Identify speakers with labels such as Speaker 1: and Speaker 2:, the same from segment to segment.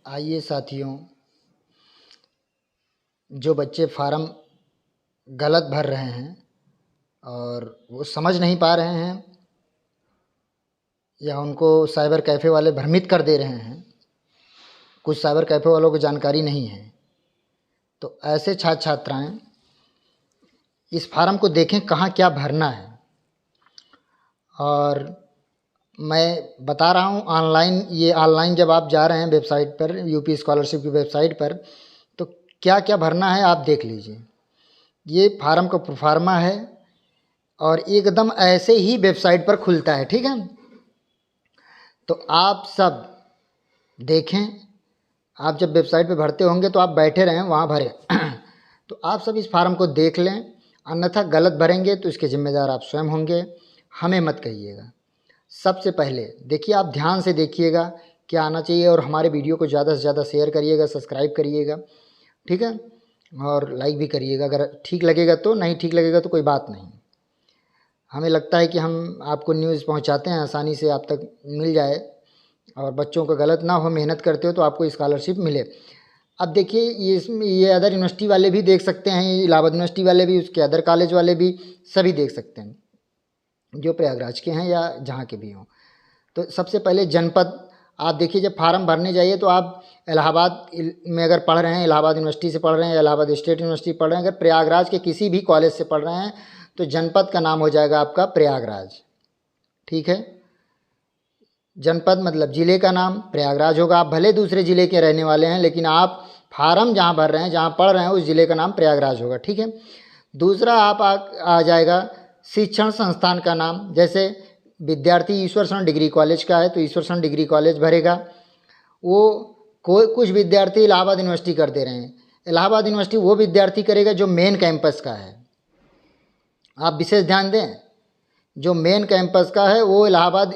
Speaker 1: आइए साथियों, जो बच्चे फार्म गलत भर रहे हैं और वो समझ नहीं पा रहे हैं या उनको साइबर कैफ़े वाले भ्रमित कर दे रहे हैं, कुछ साइबर कैफ़े वालों को जानकारी नहीं है, तो ऐसे छात्र छात्राएँ इस फार्म को देखें कहाँ क्या भरना है। और मैं बता रहा हूँ ऑनलाइन जब आप जा रहे हैं वेबसाइट पर, यूपी स्कॉलरशिप की वेबसाइट पर, तो क्या क्या भरना है आप देख लीजिए। ये फार्म का प्रोफार्मा है और एकदम ऐसे ही वेबसाइट पर खुलता है, ठीक है। तो आप सब देखें, आप जब वेबसाइट पे भरते होंगे तो आप बैठे रहें, वहाँ भरें तो आप सब इस फार्म को देख लें, अन्यथा गलत भरेंगे तो इसके ज़िम्मेदार आप स्वयं होंगे, हमें मत कहिएगा। सबसे पहले देखिए, आप ध्यान से देखिएगा क्या आना चाहिए और हमारे वीडियो को ज़्यादा से ज़्यादा शेयर करिएगा, सब्सक्राइब करिएगा, ठीक है, और लाइक भी करिएगा। अगर ठीक लगेगा तो, नहीं ठीक लगेगा तो कोई बात नहीं। हमें लगता है कि हम आपको न्यूज़ पहुंचाते हैं, आसानी से आप तक मिल जाए और बच्चों का गलत ना हो, मेहनत करते हो तो आपको स्कॉलरशिप मिले। अब देखिए, ये अदर यूनिवर्सिटी वाले भी देख सकते हैं, इलाहाबाद यूनिवर्सिटी वाले भी, उसके अदर कॉलेज वाले भी, सभी देख सकते हैं जो प्रयागराज के हैं या जहाँ के भी हों। तो सबसे पहले जनपद आप देखिए, जब फार्म भरने जाइए तो आप इलाहाबाद में अगर पढ़ रहे हैं, इलाहाबाद यूनिवर्सिटी से पढ़ रहे हैं, इलाहाबाद स्टेट यूनिवर्सिटी पढ़ रहे हैं, अगर प्रयागराज के किसी भी कॉलेज से पढ़ रहे हैं तो जनपद का नाम हो जाएगा आपका प्रयागराज, ठीक है। जनपद मतलब ज़िले का नाम प्रयागराज होगा। आप भले दूसरे ज़िले के रहने वाले हैं, लेकिन आप फार्म जहाँ भर रहे हैं, जहाँ पढ़ रहे हैं, उस ज़िले का नाम प्रयागराज होगा, ठीक है। दूसरा आप आ जाएगा शिक्षण संस्थान का नाम। जैसे विद्यार्थी ईश्वर शरण डिग्री कॉलेज का है तो ईश्वर शरण डिग्री कॉलेज भरेगा। वो कुछ विद्यार्थी इलाहाबाद यूनिवर्सिटी कर दे रहे हैं, इलाहाबाद यूनिवर्सिटी वो विद्यार्थी करेगा जो मेन कैंपस का है। आप विशेष ध्यान दें, जो मेन कैंपस का है वो इलाहाबाद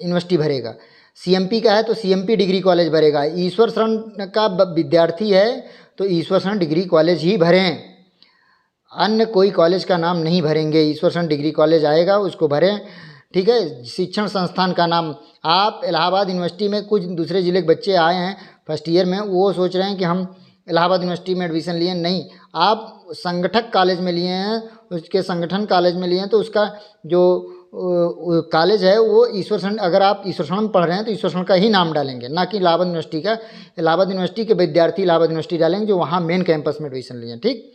Speaker 1: यूनिवर्सिटी भरेगा। सीएमपी का है तो सीएमपी डिग्री कॉलेज भरेगा। ईश्वर शरण का विद्यार्थी है तो ईश्वर शरण डिग्री कॉलेज ही भरें, अन्य कोई कॉलेज का नाम नहीं भरेंगे। ईश्वर शरण डिग्री कॉलेज आएगा उसको भरें, ठीक है। शिक्षण संस्थान का नाम, आप इलाहाबाद यूनिवर्सिटी में, कुछ दूसरे ज़िले के बच्चे आए हैं फर्स्ट ईयर में, वो सोच रहे हैं कि हम इलाहाबाद यूनिवर्सिटी में एडमिशन लिए, नहीं, आप संगठक कॉलेज में लिए हैं, उसके संगठन कॉलेज में लिए हैं, तो उसका जो कॉलेज है वो ईश्वर शरण, अगर आप ईश्वर शरण में पढ़ रहे हैं तो ईश्वर शरण का ही नाम डालेंगे, ना कि इलाहाबाद यूनिवर्सिटी का। इलाहाबाद यूनिवर्सिटी के विद्यार्थी इलाहाबाद यूनिवर्सिटी डालेंगे जो वहाँ मेन कैंपस में एडमिशन लिए हैं, ठीक।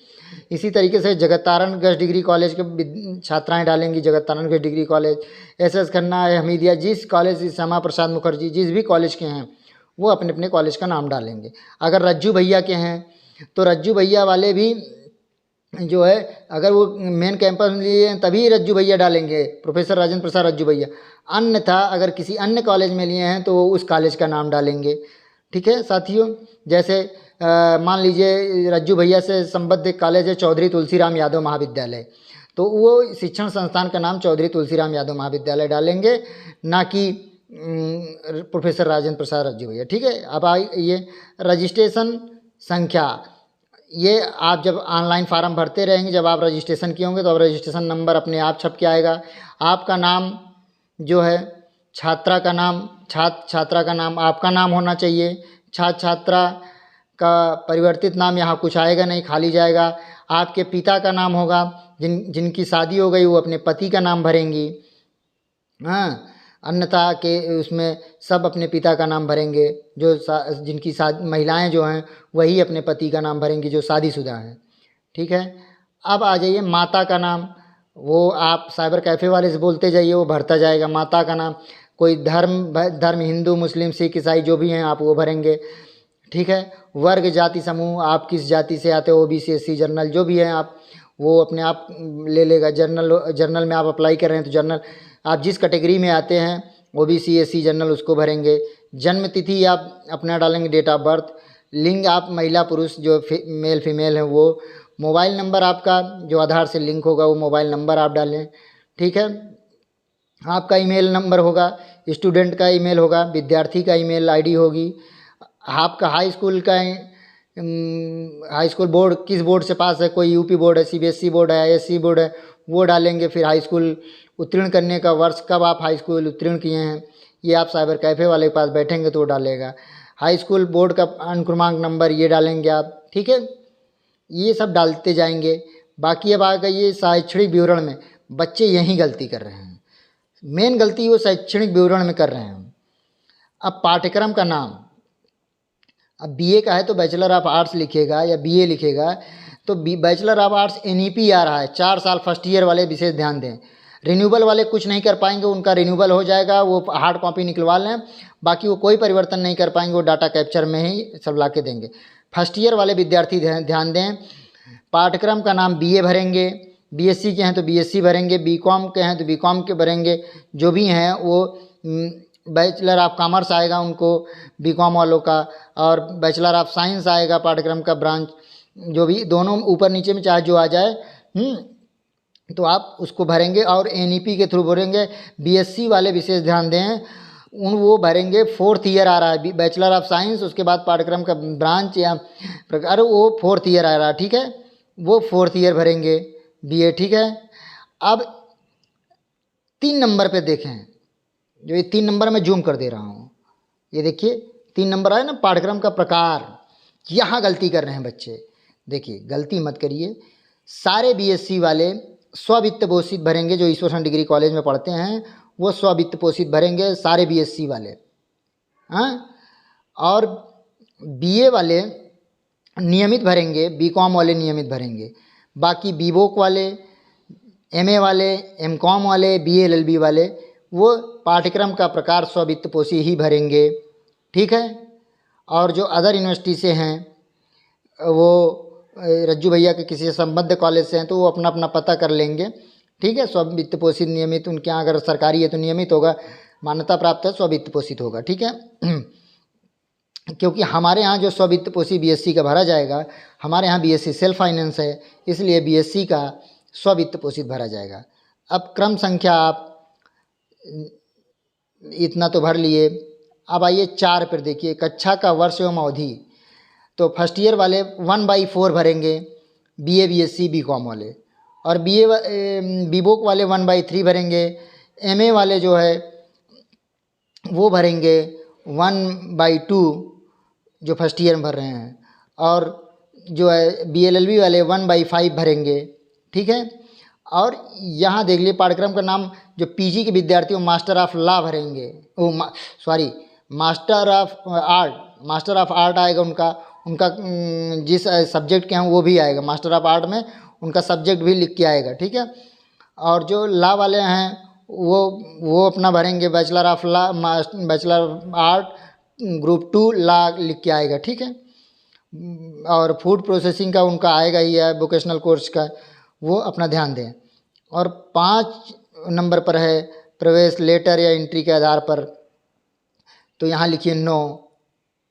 Speaker 1: इसी तरीके से जगतारणगढ़ डिग्री कॉलेज के छात्राएं डालेंगी जगतारणगढ़ डिग्री कॉलेज। एसएस खन्ना है, हमीदिया, जिस कॉलेज, श्यामा प्रसाद मुखर्जी, जिस भी कॉलेज के हैं वो अपने अपने कॉलेज का नाम डालेंगे। अगर रज्जू भैया के हैं तो रज्जू भैया वाले भी जो है, अगर वो मेन कैंपस में लिए हैं तभी रज्जू भैया डालेंगे, प्रोफेसर राजेंद्र प्रसाद रज्जू भैया। अन्यथा अगर किसी अन्य कॉलेज में लिए हैं तो वो उस कॉलेज का नाम डालेंगे, ठीक है साथियों। जैसे मान लीजिए रज्जू भैया से संबद्ध एक कॉलेज है चौधरी तुलसीराम यादव महाविद्यालय, तो वो शिक्षण संस्थान का नाम चौधरी तुलसीराम यादव महाविद्यालय डालेंगे, ना कि प्रोफेसर राजेंद्र प्रसाद रज्जू भैया, ठीक है। अब आइए रजिस्ट्रेशन संख्या, ये आप जब ऑनलाइन फार्म भरते रहेंगे, जब आप रजिस्ट्रेशन किए होंगे तो अब रजिस्ट्रेशन नंबर अपने आप छप के आएगा। आपका नाम जो है, छात्रा का नाम, छात्रा का नाम आपका नाम होना चाहिए। छात्रा का परिवर्तित नाम यहाँ कुछ आएगा नहीं, खाली जाएगा। आपके पिता का नाम होगा, जिनकी शादी हो गई वो अपने पति का नाम भरेंगी, हाँ। अन्यथा के उसमें सब अपने पिता का नाम भरेंगे, जो जिनकी महिलाएं जो हैं वही अपने पति का नाम भरेंगी जो शादीशुदा हैं, ठीक है। अब आ जाइए माता का नाम, वो आप साइबर कैफ़े वाले से बोलते जाइए, वो भरता जाएगा माता का नाम। कोई धर्म हिंदू, मुस्लिम, सिख, ईसाई जो भी हैं आप वो भरेंगे, ठीक है। वर्ग, जाति, समूह, आप किस जाति से आते हो, ओबीसी, एससी, जनरल जो भी हैं आप, वो अपने आप ले लेगा। जनरल में आप अप्लाई कर रहे हैं तो जनरल, आप जिस कैटेगरी में आते हैं ओबीसी, एससी, जनरल, उसको भरेंगे। जन्म तिथि आप अपना डालेंगे, डेट ऑफ बर्थ। लिंग आप महिला पुरुष, जो मेल फीमेल है वो। मोबाइल नंबर आपका जो आधार से लिंक होगा वो मोबाइल नंबर आप डालें, ठीक है। आपका ईमेल नंबर होगा, स्टूडेंट का ईमेल होगा, विद्यार्थी का ईमेल आईडी होगी। आपका हाई स्कूल बोर्ड किस बोर्ड से पास है, कोई यूपी बोर्ड है, सीबीएसई बोर्ड है, आईएससी बोर्ड है, वो डालेंगे। फिर हाई स्कूल उत्तीर्ण करने का वर्ष, कब आप हाई स्कूल उत्तीर्ण किए हैं, ये आप साइबर कैफ़े वाले के पास बैठेंगे तो वो डालेगा। हाई स्कूल बोर्ड का अनुक्रमांक नंबर ये डालेंगे आप, ठीक है, ये सब डालते जाएंगे। बाकी अब आ गई ये शैक्षणिक विवरण में, बच्चे यही गलती कर रहे हैं, मेन गलती वो शैक्षणिक विवरण में कर रहे हैं। अब पाठ्यक्रम का नाम, अब बीए का है तो बैचलर ऑफ आर्ट्स लिखेगा या बीए लिखेगा, तो बैचलर ऑफ आर्ट्स एनईपी आ रहा है, 4 साल फर्स्ट ईयर वाले विशेष ध्यान दें। रिन्यूबल वाले कुछ नहीं कर पाएंगे, उनका रिन्यूबल हो जाएगा, वो हार्ड कॉपी निकलवा लें, बाकी वो कोई परिवर्तन नहीं कर पाएंगे, वो डाटा कैप्चर में ही सब ला के देंगे। फर्स्ट ईयर वाले विद्यार्थी ध्यान दें, पाठ्यक्रम का नाम बीए भरेंगे, बीएससी के हैं तो बीएससी भरेंगे, बीकॉम के हैं तो बीकॉम के भरेंगे, जो भी हैं वो बैचलर ऑफ कॉमर्स आएगा उनको बीकॉम वालों का, और बैचलर ऑफ साइंस आएगा पाठ्यक्रम का ब्रांच, जो भी दोनों ऊपर नीचे में चाहे जो आ जाए, तो आप उसको भरेंगे और एनईपी के थ्रू भरेंगे। बीएससी वाले विशेष ध्यान दें, वो भरेंगे, 4th ईयर आ रहा है बैचलर ऑफ साइंस, उसके बाद पाठ्यक्रम का ब्रांच या प्रकार वो 4th ईयर आ रहा है, ठीक है, वो 4th ईयर भरेंगे बीए, ठीक है। अब 3 नंबर पे देखें, जो ये 3 नंबर में जूम कर दे रहा हूँ, ये देखिए 3 नंबर आए ना, पाठ्यक्रम का प्रकार, यहाँ गलती कर रहे हैं बच्चे। देखिए गलती मत करिए, सारे बीएससी वाले स्ववित्त पोषित भरेंगे, जो ईश्वरसन डिग्री कॉलेज में पढ़ते हैं वो स्ववित्त पोषित भरेंगे सारे बीएससी वाले, हाँ, और बीए वाले नियमित भरेंगे, बीकॉम वाले नियमित भरेंगे, बाकी बीवोक वाले, एमए वाले, एमकॉम वाले, बीए एलएलबी वाले वो पाठ्यक्रम का प्रकार स्ववित्त पोषी ही भरेंगे, ठीक है। और जो अदर यूनिवर्सिटी से हैं, वो रज्जू भैया के किसी संबद्ध कॉलेज से हैं तो वो अपना अपना पता कर लेंगे, ठीक है। स्ववित्त पोषित नियमित उनके यहाँ, अगर सरकारी है तो नियमित होगा, मान्यता प्राप्त है स्ववित्त पोषित होगा, ठीक है। क्योंकि हमारे यहाँ जो स्ववित्त पोषी बीएससी का भरा जाएगा, हमारे यहाँ बीएससी सेल्फ फाइनेंस है, इसलिए बीएससी का स्ववित्त पोषित भरा जाएगा। अब क्रम संख्या आप इतना तो भर लिए, अब आइए 4 पर देखिए, कक्षा का वर्ष एवं अवधि, तो फर्स्ट ईयर वाले 1/4 भरेंगे, बीए बीएससी बीकॉम वाले, और बीवोक वाले 1/3 भरेंगे, एमए वाले जो है वो भरेंगे 1/2 जो फर्स्ट ईयर में भर रहे हैं, और जो है बीएलएलबी वाले 1/5 भरेंगे, ठीक है। और यहाँ देख लिए पाठ्यक्रम का नाम, जो पीजी के विद्यार्थी मास्टर ऑफ लॉ भरेंगे, मास्टर ऑफ आर्ट आएगा उनका जिस सब्जेक्ट के हैं वो भी आएगा, मास्टर ऑफ आर्ट में उनका सब्जेक्ट भी लिख के आएगा, ठीक है। और जो लॉ वाले हैं वो अपना भरेंगे, bachelor of law, bachelor of art group 2 law लिख के आएगा, ठीक है। और फूड प्रोसेसिंग का उनका आएगा ही है, वोकेशनल कोर्स का, वो अपना ध्यान दें। और 5 नंबर पर है प्रवेश लेटर या एंट्री के आधार पर, तो यहाँ लिखिए नो,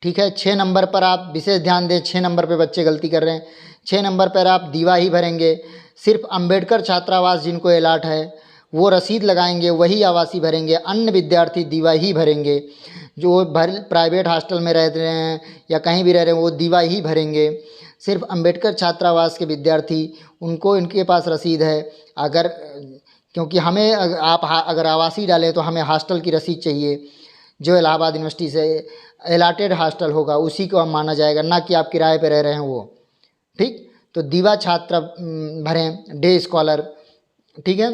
Speaker 1: ठीक है। 6 नंबर पर आप विशेष ध्यान दें, 6 नंबर पे बच्चे गलती कर रहे हैं। 6 नंबर पर आप दीवा ही भरेंगे, सिर्फ अंबेडकर छात्रावास जिनको अलाट है वो रसीद लगाएंगे, वही आवासी भरेंगे, अन्य विद्यार्थी दीवा ही भरेंगे। जो प्राइवेट हॉस्टल में रह रहे हैं या कहीं भी रह रहे हैं वो दीवा ही भरेंगे। सिर्फ अंबेडकर छात्रावास के विद्यार्थी, उनको इनके पास रसीद है, अगर क्योंकि हमें आप अगर आवासी डालें तो हमें हॉस्टल की रसीद चाहिए, जो इलाहाबाद यूनिवर्सिटी से अलाटेड हॉस्टल होगा उसी को हम माना जाएगा, ना कि आप किराए पे रह रहे हैं वो, ठीक। तो दीवा छात्र भरें, डे स्कॉलर, ठीक है।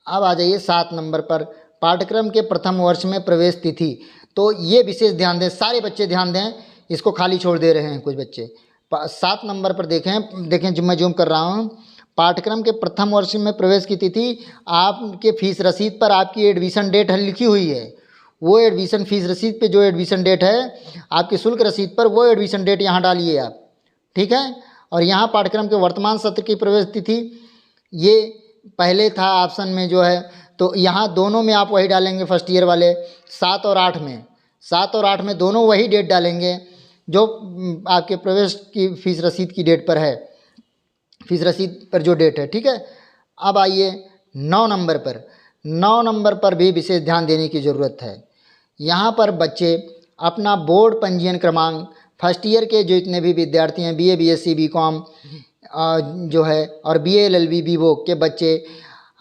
Speaker 1: अब आ जाइए 7 नंबर पर, पाठ्यक्रम के प्रथम वर्ष में प्रवेश तिथि, तो ये विशेष ध्यान दें, सारे बच्चे ध्यान दें, इसको खाली छोड़ दे रहे हैं कुछ बच्चे। 7 नंबर पर देखें मैं जूम कर रहा हूँ, पाठ्यक्रम के प्रथम वर्ष में प्रवेश की तिथि, आपके फीस रसीद पर आपकी एडमिशन डेट लिखी हुई है, वो एडमिशन फीस रसीद पे जो एडमिशन डेट है आपकी शुल्क रसीद पर, वो एडमिशन डेट यहाँ डालिए आप, ठीक है। और यहाँ पाठ्यक्रम के वर्तमान सत्र की प्रवेश तिथि, ये पहले था ऑप्शन में जो है, तो यहाँ दोनों में आप वही डालेंगे, फर्स्ट ईयर वाले 7 और 8 में दोनों वही डेट डालेंगे जो आपके प्रवेश की फीस रसीद की डेट पर है, फीस रसीद पर जो डेट है, ठीक है। अब आइए 9 नंबर पर भी विशेष ध्यान देने की ज़रूरत है। यहाँ पर बच्चे अपना बोर्ड पंजीयन क्रमांक, फर्स्ट ईयर के जो इतने भी विद्यार्थी हैं, बीए बीएससी बीकॉम जो है, और बीए एलएलबी बीवोक के बच्चे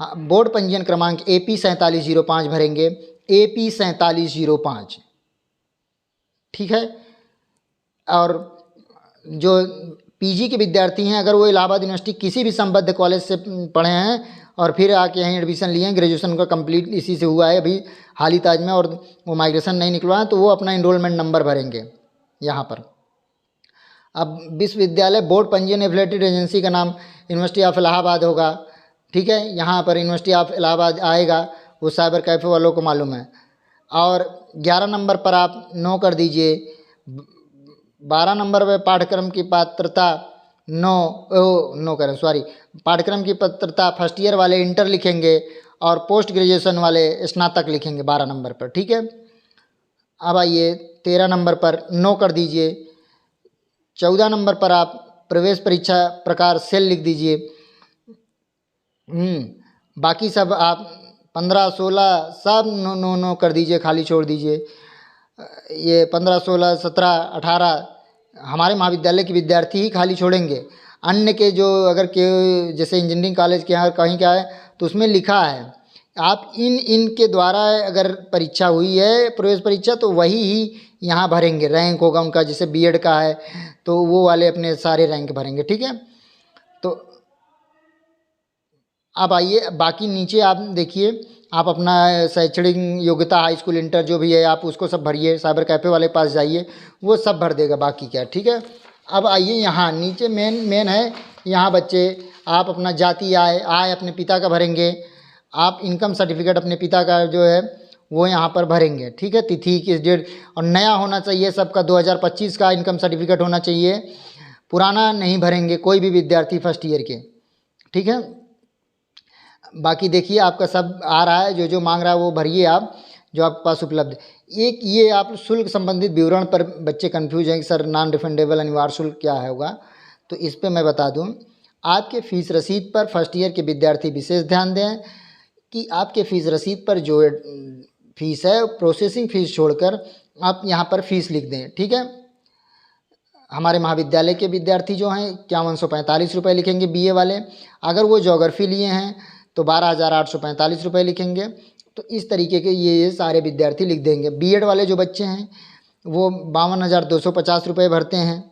Speaker 1: बोर्ड पंजीयन क्रमांक AP 4705 भरेंगे, AP 4705, ठीक है। और जो पीजी के विद्यार्थी हैं, अगर वो इलाहाबाद यूनिवर्सिटी किसी भी संबद्ध कॉलेज से पढ़े हैं और फिर आके यहीं एडमिशन लिए हैं, ग्रेजुएशन का कंप्लीट इसी से हुआ है अभी हाल ही ताज में, और वो माइग्रेशन नहीं निकलवा है, तो वो अपना इनरोलमेंट नंबर भरेंगे यहाँ पर। अब विश्वविद्यालय बोर्ड पंजीयन एफिलेटेड एजेंसी का नाम यूनिवर्सिटी ऑफ इलाहाबाद होगा, ठीक है। यहाँ पर यूनिवर्सिटी ऑफ इलाहाबाद आएगा, वो साइबर कैफ़े वालों को मालूम है। और 11 नंबर पर आप नो कर दीजिए। 12 नंबर पर पाठ्यक्रम की पात्रता पाठ्यक्रम की पात्रता फर्स्ट ईयर वाले इंटर लिखेंगे और पोस्ट ग्रेजुएशन वाले स्नातक लिखेंगे 12 नंबर पर, ठीक है। अब आइए 13 नंबर पर नो कर दीजिए। 14 नंबर पर आप प्रवेश परीक्षा प्रकार सेल लिख दीजिए। बाकी सब आप 15, 16 सब नो कर दीजिए, खाली छोड़ दीजिए। ये 15, 16, 17, 18 हमारे महाविद्यालय के विद्यार्थी ही खाली छोड़ेंगे। अन्य के जो अगर के जैसे इंजीनियरिंग कॉलेज के यहाँ कहीं क्या है तो उसमें लिखा है आप इनके द्वारा अगर परीक्षा हुई है प्रवेश परीक्षा, तो वही ही यहाँ भरेंगे, रैंक होगा उनका। जैसे बीएड का है तो वो वाले अपने सारे रैंक भरेंगे, ठीक है। तो अब आइए बाकी नीचे आप देखिए, आप अपना शैक्षणिक योग्यता हाई स्कूल इंटर जो भी है आप उसको सब भरिए, साइबर कैफ़े वाले पास जाइए, वो सब भर देगा बाकी क्या, ठीक है। अब आइए यहाँ नीचे मेन है, यहाँ बच्चे आप अपना जाति आय अपने पिता का भरेंगे, आप इनकम सर्टिफिकेट अपने पिता का जो है वो यहाँ पर भरेंगे, ठीक है। तिथि किस डेट, और नया होना चाहिए सबका, 2025 का इनकम सर्टिफिकेट होना चाहिए, पुराना नहीं भरेंगे कोई भी विद्यार्थी फर्स्ट ईयर के, ठीक है। बाकी देखिए आपका सब आ रहा है, जो मांग रहा है वो भरिए आप, जो आपके पास उपलब्ध। एक ये आप शुल्क संबंधित विवरण पर बच्चे कंफ्यूज हैं कि सर नॉन रिफंडेबल अनिवार्य शुल्क क्या है होगा, तो इस पे मैं बता दूं, आपके फ़ीस रसीद पर फर्स्ट ईयर के विद्यार्थी विशेष ध्यान दें कि आपके फ़ीस रसीद पर जो फीस है प्रोसेसिंग फ़ीस छोड़कर आप यहाँ पर फ़ीस लिख दें, ठीक है। हमारे महाविद्यालय के विद्यार्थी जो हैं 5145 रुपये लिखेंगे बीए वाले, अगर वो ज्योग्राफी लिए हैं तो 12,845 रुपये लिखेंगे। तो इस तरीके के ये सारे विद्यार्थी लिख देंगे। बीएड वाले जो बच्चे हैं वो 52,250 रुपये भरते हैं,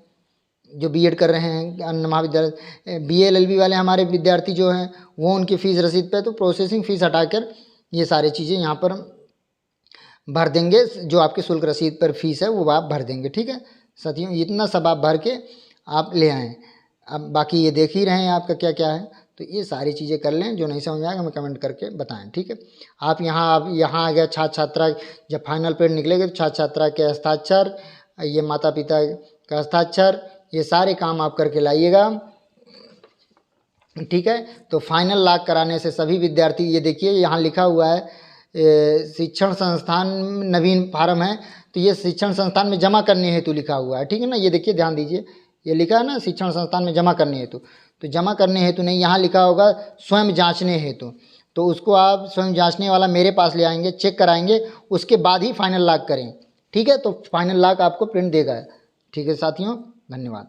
Speaker 1: जो बीएड कर रहे हैं अन्य महाविद्यालय। बीएलएलबी वाले हमारे विद्यार्थी जो हैं वो उनकी फ़ीस रसीद पे तो प्रोसेसिंग फ़ीस हटाकर ये सारी चीज़ें यहाँ पर भर देंगे, जो आपके शुल्क रसीद पर फीस है वो आप भर देंगे, ठीक है साथियों। इतना सब आप भर के आप ले आएँ। अब बाकी ये देख ही रहे हैं आपका क्या क्या है, तो ये सारी चीज़ें कर लें। जो नहीं समझ में आएगा हमें कमेंट करके बताएं, ठीक है। आप यहाँ आ गया छात्र छात्रा, जब फाइनल पेड निकलेगा तो छात्र छात्रा के हस्ताक्षर, ये माता पिता का हस्ताक्षर, ये सारे काम आप करके लाइएगा, ठीक है। तो फाइनल लॉक कराने से सभी विद्यार्थी, ये देखिए यहाँ लिखा हुआ है शिक्षण संस्थान नवीन फार्म है, तो ये शिक्षण संस्थान में जमा करने हेतु लिखा हुआ है, ठीक है ना। ये देखिए ध्यान दीजिए, ये लिखा है ना शिक्षण संस्थान में जमा करने हेतु, तो जमा करने हेतु नहीं, यहाँ लिखा होगा स्वयं जांचने हेतु। तो उसको आप स्वयं जांचने वाला मेरे पास ले आएंगे, चेक कराएंगे, उसके बाद ही फाइनल लॉक करें, ठीक है। तो फाइनल लॉक आपको प्रिंट देगा, ठीक है साथियों, धन्यवाद।